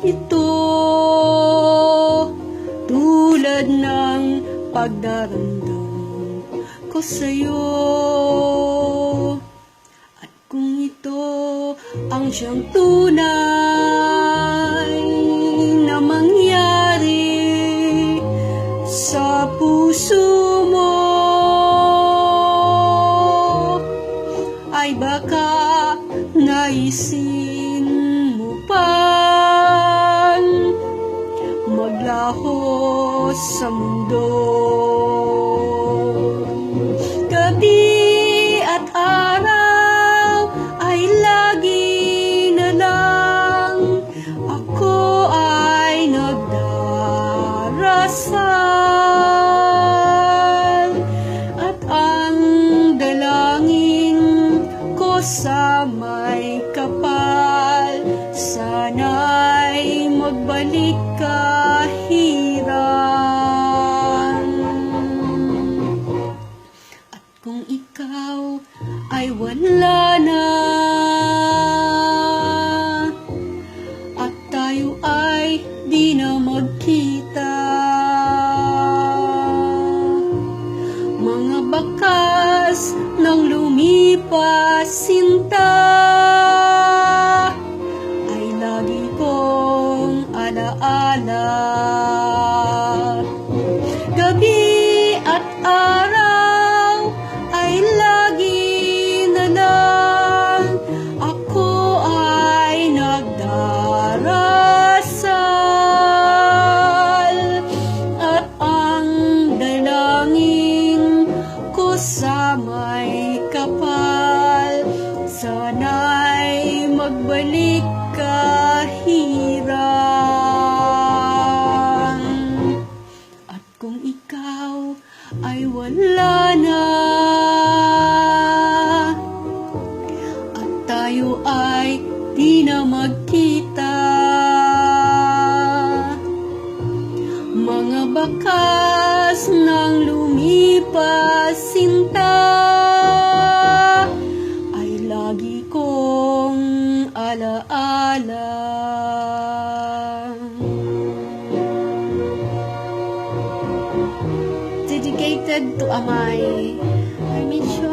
ito, tulad ng pagdarandam ko sa'yo. At kung ito ang siyang tunay na mangyari sa puso mo, ay baka naisin mo pang maglaho sa mundo. Gabi at araw ay lagi na lang ako ay nagdarasal, at ang dalangin ko sa may kapal, sana'y magbalik ka hirang. At kung ikaw ay wala na, at tayo ay di na magkita, mga bakas ng lumipas sinta ay lagi kong alaala. Gabi at araw ay lagi na lang ako ay nagdarasal, at ang dalangin ko sa may kapal, sana'y magbalik ka hirang. At kung ikaw ay wala na, at tayo ay di na magkita, mga bakas ng lumipas sinta ay lagi kong alaala. Dedicated to Amay. I miss you.